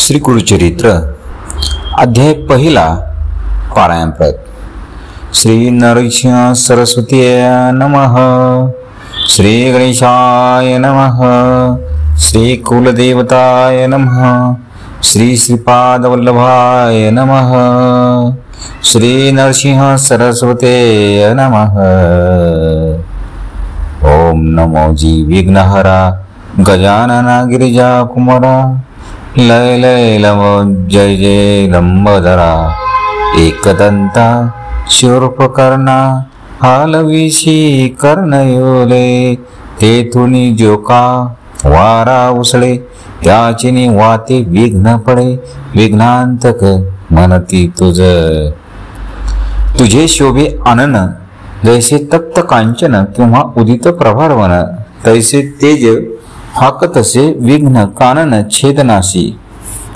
श्री गुरुचरित्र अध्याय पहिला पारायण प्रत। श्री नरसिंह सरस्वती नमः। श्री गणेशाय नमः। श्री कुलदेवताय नमः। श्री श्रीपादवल्लभाय नमः। श्री नरसिंह सरस्वते नमः। ओम नमो जी विघ्नहरा गजानना गिरिजा कुमारा। लय लय लव जय जय लंबोदरा। एकदंता शूर्पकर्णा हालविशी कर्णयोले। तेथुनी जोका वारा उसळे त्याचिनी वाते विघ्न पडे। विघ्नांतक मनती तुझ तुझे शोभे आनन। जैसे तप्त कांचन किंवा उदित प्रभारवन तैसे तेज हाकतसे विघ्न कानन छेदनासी।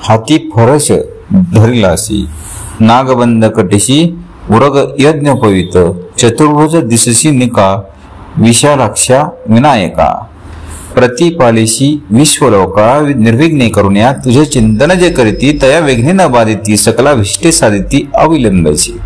हाती फरस धरिलासी नागबंद कटिशी उरग यज्ञ पवित। चतुर्भुज दिससी निका विशालाक्षा विनायका। प्रतिपालिशी विश्वलोका निर्विघ्ने करुण्या तुझे चिंतन जे करीती तया विघ्ने न बाधिती। सकला विष्टे साधिती अविलंबशी।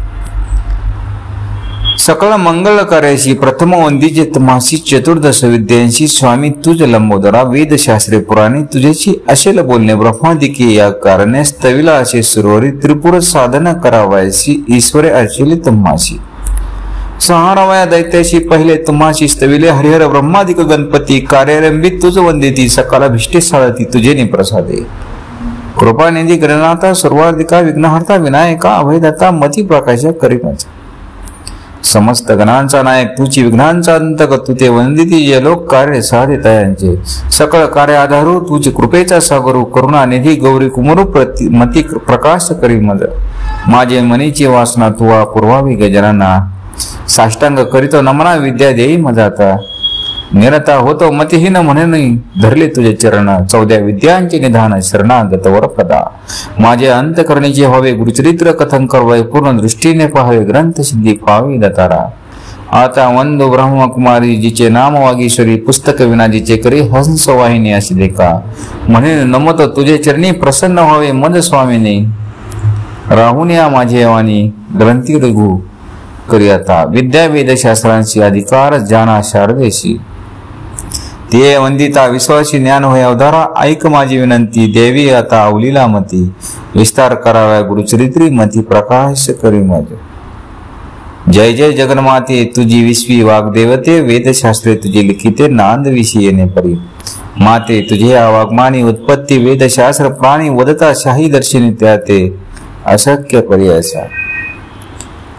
सकळ मंगल कार्याशी प्रथम वंदीचे तमासी चतुर्दश विद्यांशी। स्वामी तुझ लंबोदरा वेदशास्त्रे पुराणे तुझ्याची अशेल बोलणे। ब्रह्मादिकी या कारणे स्तविला असे सुरवरी। त्रिपुर साधना करावायसी ईश्वरे अर्चिले तुम्हाशी। सहारावया दैत्याशी पहिले तुम्हाशी स्तविले। हरिहर ब्रह्मादिक गणपती कार्यारंभित तुझ वंदिती। सकाला भिष्टे साधती तुझे निप्रसादे। कृपानिधी गणनाथा सर्वाधिका विघ्नहर्ता विनायका। अभयदाता मती प्रकाशा करीमाचा। समस्त गणांचा नायक तुझी विघ्नांचा अंतक तू ते वंदिती। जे लोक कार्य साधितायांचे सकळ कार्य आधारू तुझी कृपेचा सागरू। करुणा निधी गौरी कुमरू मती प्रकाश करी मज। माझे मनीची वासना तुवा पूर्वावी गजरांना। साष्टांग करीतो नमना विद्या देई मजाता। निरता होतो मतिहीन म्हणे नाही धरले तुझे चरण। 14 विद्यांचे निधान शरणागत वरपदा। माझे अंतकरणीचे व्हावे गुरुचरित्र कथन करवाय। पूर्ण दृष्टीने पाहावे ग्रंथ सिद्धी पाहावी दतारा। आता वंदो ब्रह्मकुमारी जिचे नाम वागीश्वरी। पुस्तक विना जिचे करी हंस वाहिनी अशी देखा। म्हणे नमत तुझे चरणी प्रसन्न व्हावे मद स्वामीने। राहून या माझे वाणी ग्रंथी रघु करी आता। विद्या वेदशास्त्रांशी अधिकार जाना शारदेशी। ते वंदिता विश्वासी ज्ञान होय अवधारा। ऐक माझी विनंती देवी आता अवलीला मती। विस्तार कराव्या गुरुचरित्री मती प्रकाश करी मज। जय जय जगन्माते तुझी विश्वी वाग्देवते। वेदशास्त्रे तुझे लिखिते नांद विषयी येणे परी। माते तुझे वाग्मानी उत्पत्ती। वेदशास्त्र प्राणी वदता शाही दर्शनी त्याते। अशक्य परी असा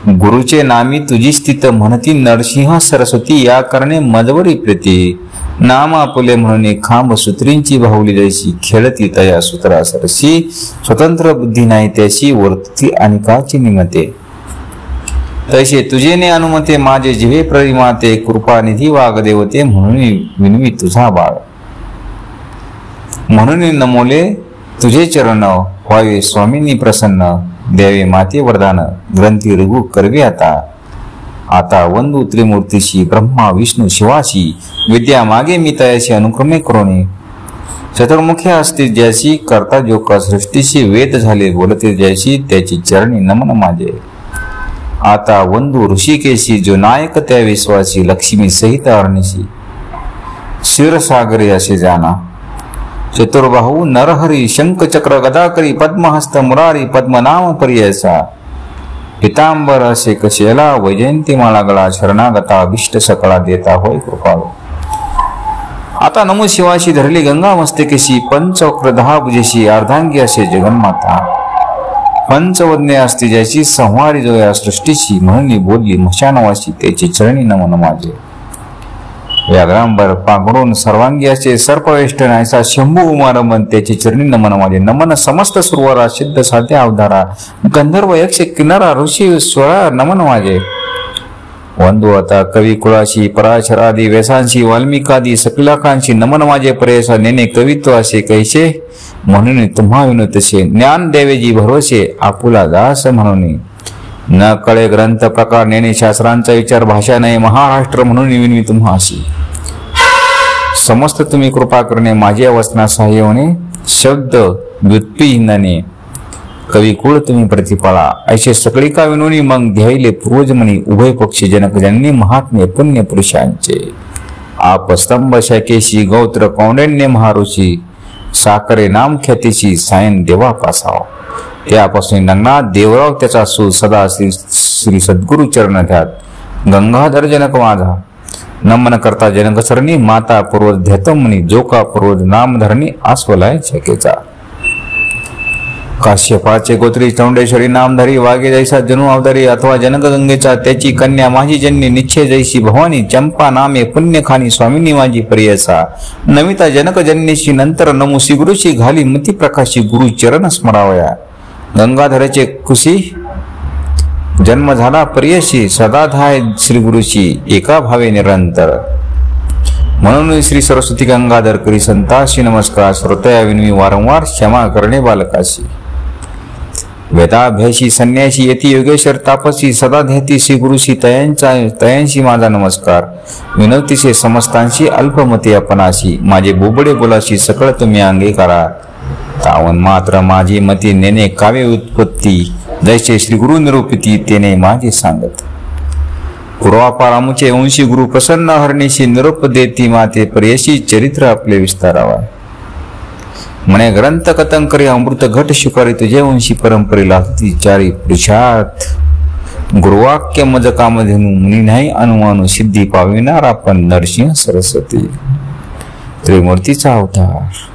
गुरुचे नामी तुझी स्थित म्हणती। नरसिंह सरस्वती या करणे मजवरी प्रीती। नाम आपुले म्हणून खांब सूत्रींची बाहुली जैशी। खेळती तया सूत्रा सरशी। स्वतंत्र बुद्धी नाही त्याशी वर्तती अनिकाची निमते। तैसे तुझेने अनुमते माझे जिवे परिमाते। कृपानिधी वागदेवते म्हणून विनवी तुझा बाळ। म्हणून नमोले तुझे चरण व्हावे स्वामींनी प्रसन्न। देवे माते वरदान ग्रंथी रघु करवे आता। आता वंदू त्रिमूर्तीशी ब्रह्मा विष्णू शिवाशी। विद्या मागे मी तयाशी अनुक्रमे करोनी। चतुर्मुखे असते ज्याशी करता जो का सृष्टीशी। वेद झाले बोलते ज्याशी त्याची चरणी नमन माझे। आता वंदू ऋषिकेशी जो नायक त्या विश्वासी। लक्ष्मी सहित अर्निशी क्षीरसागरी असे जाना। चतुर्बाहू नरहरी शंख चक्र गदाकरी। पद्महस्त मुरारी पद्मनाम पर्यसा। पितांबर असे कशेला वैजयंती माळा गळा। शरणागता अभिष्ट सकळा देता होय कृपाळू। आता नमो शिवाशी धरली गंगा मस्तकेशी। पंचवक्र 10 भुजेशी अर्धांगी असे जगन्माता। पंचवज्ञे असते ज्याची संहारी जो या सृष्टीशी। म्हणून बोलली मशानवाशी त्याची चरणी नमन माझे। व्याघ्रांबर पांघरून सर्वांगी असे सर्पवेष्टन ऐसा शंभू उमारमन त्याची चरणी नमन माझे। नमन समस्त सुरवारा सिद्ध साध्या अवधारा। गंधर्व यक्ष किन्नरा ऋषी स्वरा नमन माझे। वंदू आता कवी कुळाशी पराशरादी वेसांशी। वाल्मिकादी सकलाकांशी नमन माझे प्रेयसा। नेने कवित्व असे कैसे म्हणून तुम्हा विनुतसे। ज्ञान देवेजी भरोसे आपुला दास म्हणून। न कळे ग्रंथ प्रकार नेणे शास्त्रांचा विचार भाषा नाही। महाराष्ट्र म्हणून विनवी तुम्हाशी। समस्त तुम्ही कृपा करणे माझी अवस्थना सहाय्य होणे। शब्द व्युत्पत्तीने कवी कुळ तुम्ही प्रतिपाळा असे सगळे का विनोनी मग ध्यायले पूर्वज म्हणी उभय पक्षी जनक जननी महात्मे पुण्य पुरुषांचे आपस्तंभ शाकेशी गौत्र कौंडण्य महाऋषी साकरे नाम ख्यातीची सायन देवा पासाव त्यापासून नंगनाथ देवराव त्याचा सू सदा श्री सद्गुरु चरण ध्यात गंगाधर जनक माझा नमन करता जनक सरणी माता पूर्वज ध्यातम म्हणी जोका पूर्वज नाम धरणी आस्वलाय छकेचा काश्यपाचे गोत्री चौंडेश्वरी नामधारी वागे जैसा जनु अवतारी अथवा जनक गंगेचा त्याची कन्या माझी जन्नी निश्चय जैसी भवानी चंपा नामे पुण्य खानी स्वामिनी माझी प्रियसा नमिता जनक जन्नीशी नंतर नमुसी गुरुशी घाली मती प्रकाशी गुरु चरण स्मरावया गंगाधराचे कुशी जन्म झाला प्रियशी सदा धाय श्री गुरुशी एका भावे निरंतर म्हणून श्री सरस्वती गंगाधर करी संताशी नमस्कार श्रोतया विनवी वारंवार क्षमा करणे बालकाशी वेदाभ्यासी संन्यासी येती योगेश्वर तापसी सदा ध्येती श्री गुरुशी तयांशी माझा नमस्कार विनवतीसे समस्तांशी अल्पमती अपनाशी माझे बोबडे बोलाशी सकळ तुम्ही अंगीकारा तावन मात्र माझी मती नेने काव्य उत्पत्ती जैसे श्री गुरु निरूपिती तेने माझे सांगत पूर्वापारामुचे वंशी गुरु प्रसन्न हरणीशी निरोप देती माते प्रेयशी चरित्र आपले विस्तारावा म्हणे ग्रंथ कथन करी अमृत घट शुकारी तुझे वंशी परंपरे लागती चारी पुरुषार्थ गुरुवाक्य मज कामधेनु मुनी नाही अनुमानु सिद्धी पाविनार आपण नरसिंह सरस्वती त्रिमूर्तीचा अवतार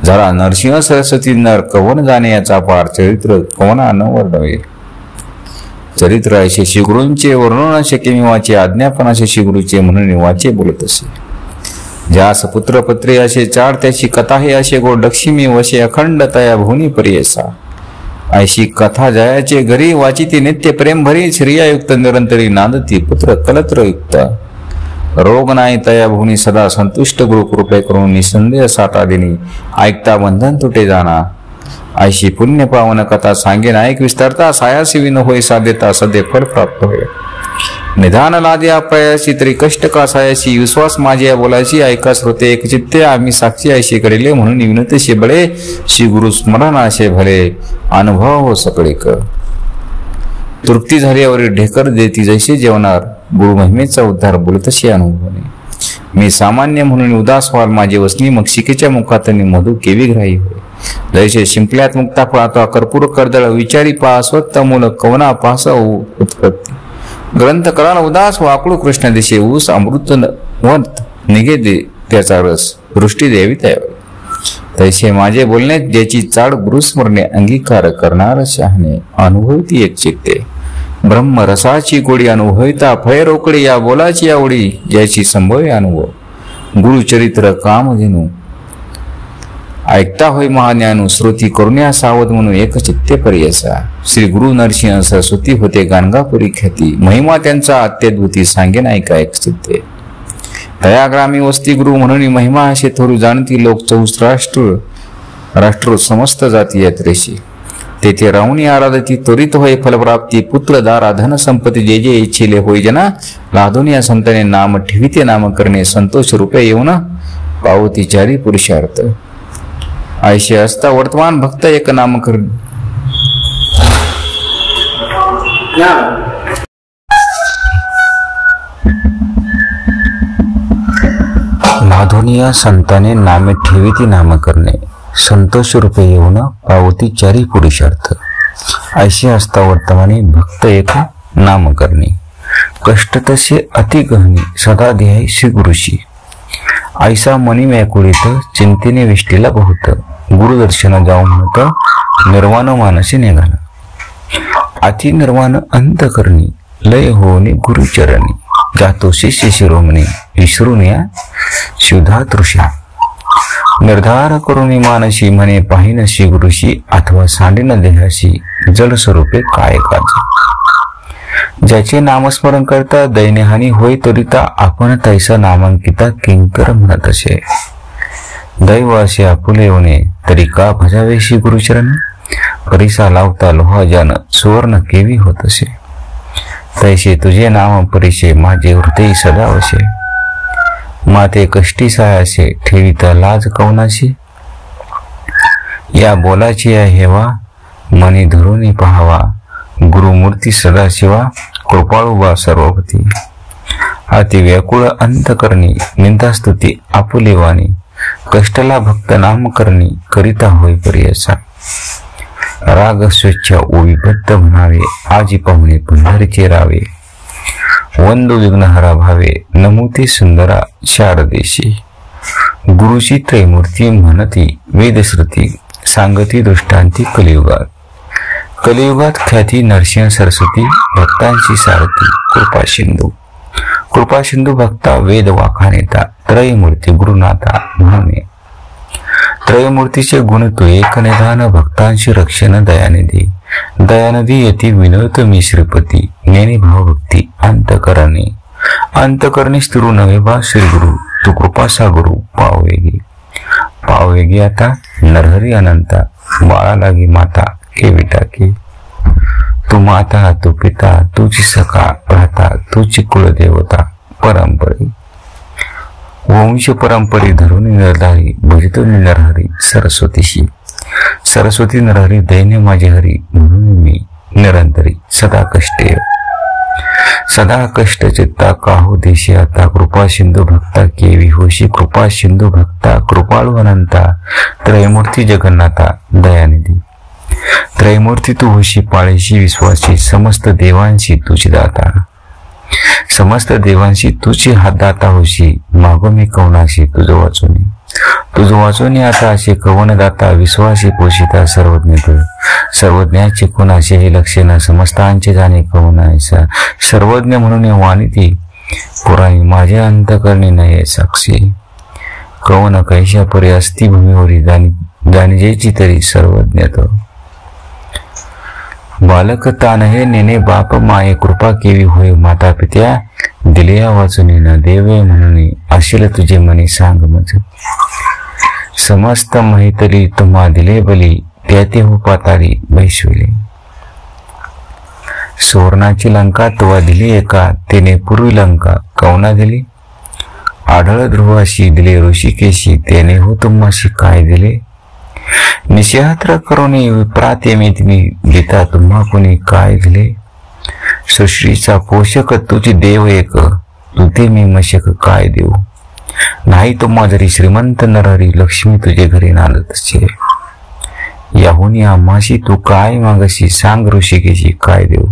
जरा नरसिंह सरस्वती नर कवन जाणे याचा पार चरित्र कवना न वर्णवे चरित्र असे श्रीगुरूंचे वर्णन शक्य मी वाचे आज्ञापन असे श्रीगुरूचे म्हणून वाचे बोलत असे ज्यास पुत्र पत्रे असे चार त्याची कथा हे असे गोड लक्ष्मी वशे अखंड तया भुवनी परियसा ऐशी कथा जयाचे घरी वाचिती नित्य प्रेम भरी श्रियायुक्त निरंतरी नांदती पुत्र कलत्रयुक्त रोग नाही तया भुवनी सदा संतुष्ट गुरु कृपे करून निसंदेह साता दिनी ऐकता बंधन तुटे जाना ऐशी पुण्य पावन कथा सांगे नायक विस्तारता सायासी विन होय साध्यता सदे फळ प्राप्त होय निधान लाद्या प्रयासी तरी कष्ट का सायाशी विश्वास माझ्या बोलायची ऐका श्रोते एक चित्ते आम्ही साक्षी ऐशी करिले म्हणून विनतेशी बळे श्री गुरु स्मरण असे भले अनुभव हो सकळे कर तृप्ती झाल्यावर ढेकर देती जैसे जेवणार गुरु महिमेचा उद्धार बोलतशी अनुभवणे मी सामान्य म्हणून उदास व्हाल माझे वसनी मग शिकेच्या मुखातनी मधु केवी ग्राही होय जैसे शिंपल्यात मुक्ता फळातो कर्पूर कर्दळ विचारी पा स्वत्त मूल कवना पास उत्पत्ती ग्रंथ कराल उदास वाकडू कृष्ण दिशे ऊस अमृत वंत निघे दे त्याचा रस दृष्टी देवी त्यावर तैसे माझे बोलणे ज्याची चाड गुरुस्मरणे अंगीकार करणार शहाणे अनुभवती एक चित्ते ब्रह्म रसाची गोडी अनुभविता फय रोकडी या बोलाची आवडी ज्याची संभवे अनुभव गुरुचरित्र कामधेनु ऐकता होय महाज्ञानू श्रुती करुण्या सावध म्हणून एक चित्ते परियसा श्री गुरु नरसिंह सरस्वती होते गाणगापुरी ख्याती महिमा त्यांचा अत्यद्भुती सांगेन ऐका एक चित्ते दयाग्रामी वस्ती गुरु म्हणून महिमा असे थोरू जाणती लोक राष्ट्र समस्त जाती यात्रेशी तेथे राहुनी आराधती त्वरित होय फलप्राप्ती पुत्र दारा धन संपत्ती जे जे इच्छिले होय जना लादून या संताने नाम ठेविते नाम करणे संतोष रूपे येऊन पावती चारी पुरुषार्थ ऐसे असता वर्तमान भक्त एक नाम कर लादोनिया संताने नामे ठेविती नाम करणे संतोष रूपे येऊन पावती चारी पुरुषार्थ ऐसे असता वर्तमाने भक्त एक नाम करणे कष्ट तसे अति गहनी सदा ध्याय श्री गुरुशी ऐसा मनी व्याकुळीत चिंतेने विष्टीला बहुत गुरुदर्शन जाऊ म्हणत निर्वाण मानसी निघाला अति निर्वाण अंतकरणी लय होणे गुरुचरणी जातो शिष्य शिरोमणी विसरून या शुद्धा तृषा निर्धार करुणी मानसी म्हणे पाहिन श्री गुरुशी अथवा सांडेन देहाशी जल स्वरूपे काय काज ज्याचे नामस्मरण करता दैन्यहानी होय त्वरिता आपण तैसा नामांकिता किंकर म्हणत असे दैव असे आपुले होणे तरी का भजावे श्री गुरुचरण परिसा लावता लोहा जान सुवर्ण केवी होत असे तैसे तुझे नाम परिशे माझे हृदय सदा वशे माते कष्टी सायासे ठेविता लाज कवनाशी या बोलाची या हेवा मनी धरून पहावा, गुरुमूर्ती सदाशिवा कृपाळुबा सर्वपती. अति व्याकुळ अंतकरणी निंदास्तुती आपुले वाणी, कष्टला भक्त नामकरणी करिता होय पर्यसा. राग स्वच्छ ओविबद्ध म्हणावे, आजी पाहुणे पंढरीचे रावे. वंदो विघ्नहरा भावे, नमुते सुंदरा शारदेशी. गुरुची त्रैमूर्ती म्हणती वेदश्रुती, सांगती दृष्टांती कलियुगात. कलियुगात ख्याती नरसिंह सरस्वती, भक्तांची सारथी कृपा सिंधू. कृपा सिंधू भक्ता वेद वाखाणेता, त्रयमूर्ती गुरुनाथा म्हणून. त्रयमूर्तीचे गुण तू एक निधान, भक्तांशी रक्षण दयानिधी. दयानिधी यती विनोद मी श्रीपती, नेने भावभक्ती अंतकरणे. अंतकरणे स्थिरू नवे बा श्रीगुरु, तू कृपा सागुरु पाववेगी. पाववेगी आता नरहरी अनंता, बाळा लागी माता के विटाकी. तू माता तू पिता तुझी सखा भ्राता, तुझी कुलदेवता परंपरे. वंश परंपरे धरून निर्धारी, भजतो नरहरी सरस्वतीशी. सरस्वती नरहरी दैन्य माझे हरी, म्हणून मी निरंतरी सदा कष्टे. सदा कष्ट चित्ता काहू देशी आता, कृपा सिंधू भक्ता केवी होशी. कृपा सिंधू भक्ता कृपाळू अनंता, त्रयमूर्ती जगन्नाथा दयानिधी. त्रयमूर्ती तू होशी पाळीशी विश्वासी, समस्त देवांशी तुझी दाता. समस्त देवांशी तुझी हात दाता होशी, मागो मी कवनाशी तुझं वाचून. तुझं वाचून आता असे कवन दाता, विश्वासी पोषिता सर्वज्ञ तू. सर्वज्ञाचे कोणाचे हे लक्षण, समस्तांचे जाणे कवनायसा. सर्वज्ञ म्हणून वाणी ती पुराणी, माझ्या अंतकरणी नये साक्षी. कवन कैशा परी असती भूमीवरी, जाणीजेची तरी सर्वज्ञ तो. बालक तान हे नेने बाप माये, कृपा केवी होय माता पित्या. दिले वाचून न देवे म्हणून, अशिल तुझे मनी सांग मज. समस्त माहितली तुम्हा दिले बली, त्याते हो पाताळी बैशविले. सुवर्णाची लंका तुवा दिली एका, तिने पूर्वी लंका कवना दिली. आढळ ध्रुवाशी दिले ऋषिकेशी, त्याने हो तुम्हाशी काय दिले. निशहत्र करून विप्राते मी गीता, तुम्हा कोणी काय दिले. सृष्टीचा पोषक तुझी देव एक, तुझे मी मशक काय देऊ. नाही तुम्हा जरी श्रीमंत नरहरी, लक्ष्मी तुझे घरी नांदतसे. याहुनी आम्हाशी तू काय मागशी, सांग ऋषिकेशी काय देऊ.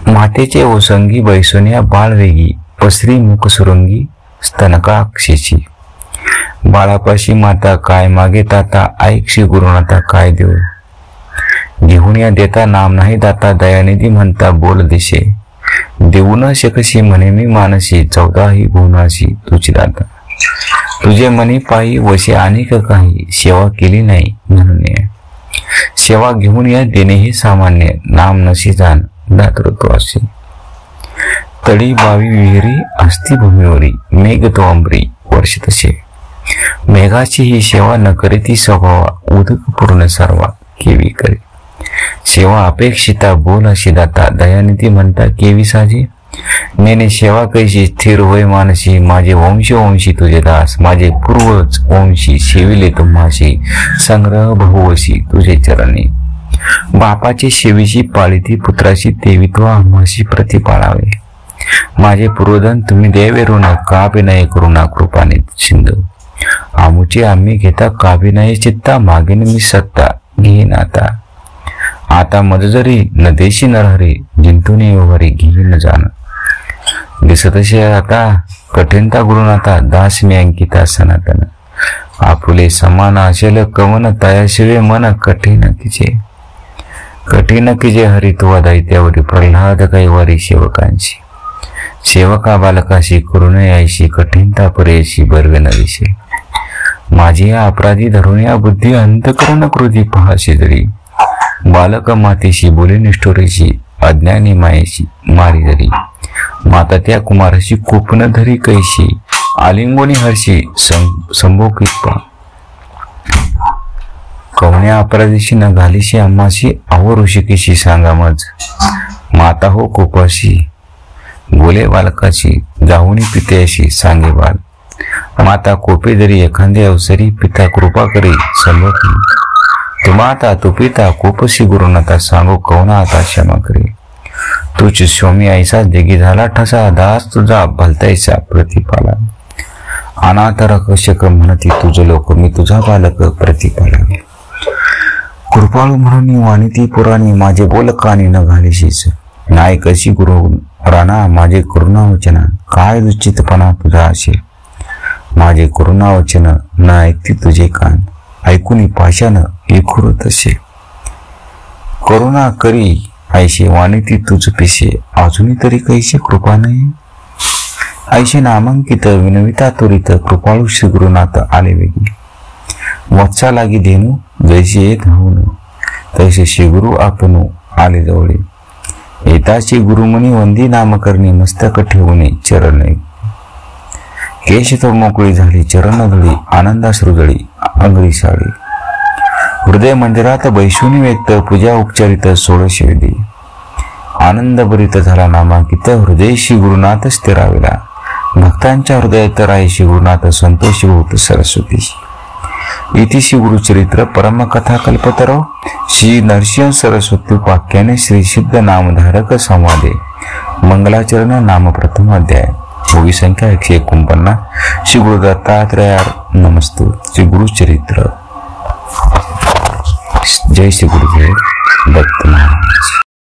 मातेचे ओसंगी बैसोन्या बाळवेगी, पसरी मुख सुरंगी स्तनकाक्षीची. बाळापाशी माता काय मागे ताता, ऐक्षी गुरुनाथा काय देऊ. घेऊन या देता नाम नाही दाता, दयानिधी म्हणता बोल दिशे. देऊ न शकशी म्हणे मी मानसी, 14ही भुवनाशी तुझी दाता. तुझे मनी पायी वशे अनेक काही, सेवा केली नाही म्हणून. सेवा घेऊन या देणे हे सामान्य, नाम नशी जाण दातृत्व असे. तळी बावी विहिरी असती भूमीवरी, मेघ तो अंबरी वर्ष तसे. मेघाची ही सेवा न करे ती स्वभावा, उदक पूर्ण सर्वा केवी करे. सेवा अपेक्षिता बोल अशी दाता, दयानिधी म्हणता केवी साजे. नेने सेवा कैशी स्थिर होय मानसी, माझे वंशी तुझे दास. माझे पूर्वज वंशी सेविले तुम्हाशी, संग्रह बहुवशी तुझे चरणी. बापाची सेवीची पाळीती पुत्राची, देवित्व आम्हाशी प्रतिपाळावे. माझे पूर्वधन तुम्ही द्यावे ऋण, काभिनय करुणा कृपाने सिंधू. आमुचे आम्ही घेता काभिनय चित्ता, मागेन मी सत्ता घेईन आता. आता मज जरी न देशी नरहरी, जिंतून व्यवहारी घेईन जाण. दिसतसे आता कठीणता गुरुनाथा, दास मी अंकिता सनातन. आपुले समान असेल कवन, तयाशिवे मन कठीण किजे. कठीण किजे हरित्वा दैत्यावरी, प्रल्हाद कैवारी सेवकांशी. सेवका बालकाशी करुण यायशी, कठीणता परेशी बर्वे न दिशे. माझी या अपराधी धरून या बुद्धी, अंतकरण क्रोधी पहाशी जरी. बालक मातेशी बोले निष्ठुरेशी, अज्ञानी मायेशी मारी जरी. माता त्या कुमाराशी कोपन धरी कैशी, आलिंगोनी हर्षी संभोकित. कवण्या अपराधीशी न घालीशी आम्हाशी, अहो ऋषिकेशी सांगा मज. माता हो कोपाशी बोले बालकाशी, जाहुनी पित्याशी सांगे बाल. माता कोपे जरी एखादे अवसरी, पिता कृपा करी संभोगी. तू माता तू पिता कोपसी गुरुनाथा, सांगो कवना आता क्षमा करी. तुझ स्वामी ऐसा जगी झाला ठसा, दास तुझा भलतायचा प्रतिपाला. अनाथ रक्षक म्हणती तुझ लोक, मी तुझा बालक प्रतिपाला. कृपाळू म्हणून वाणिती पुराणी, माझे बोल कानी न घालीशीच. नाय कशी गुरु राणा, माझे करुणावचन काय दुचितपणा तुझा असे. माझे करुणावचन न ऐकती तुझे कान, ऐकून पाशान एखुर तसे. करुणा करी ऐशे वाणिती तुझ पिसे, अजूनही तरी कैसे कृपा नाही. ऐशे नामांकित विनविता त्वरित, कृपाळू श्री गुरुनाथ आले वेगी. वत्सा लागी धेनू जैसे येत होऊन, तैसे श्री गुरु आपणू आले जवळे. येताची गुरुमणी वंदी नामकरणी, मस्तक ठेवणे चरण. केश तो मोकळी झाली चरण धुळी, आनंदाश्रुजळी अंगरी साळी. हृदय मंदिरात बैशुनी व्यक्त, पूजा उपचारित सोळशे विधी. आनंद भरित झाला नामांकित, हृदय श्री गुरुनाथ स्थिराविला. भक्तांच्या हृदयात राही श्री गुरुनाथ, संतोषी होत सरस्वती. इति श्री गुरुचरित्र परमकथा कल्पतरो, श्री नरसिंह सरस्वती वाक्याने श्री सिद्ध नामधारक संवादे. मंगलाचरण नाम प्रथम अध्याय. भोगी संख्या 149. श्री गुरु दत्तात्रेयार नमस्तु. श्री गुरुचरित्र. जय श्री गुरुदेव दत्त महाराज.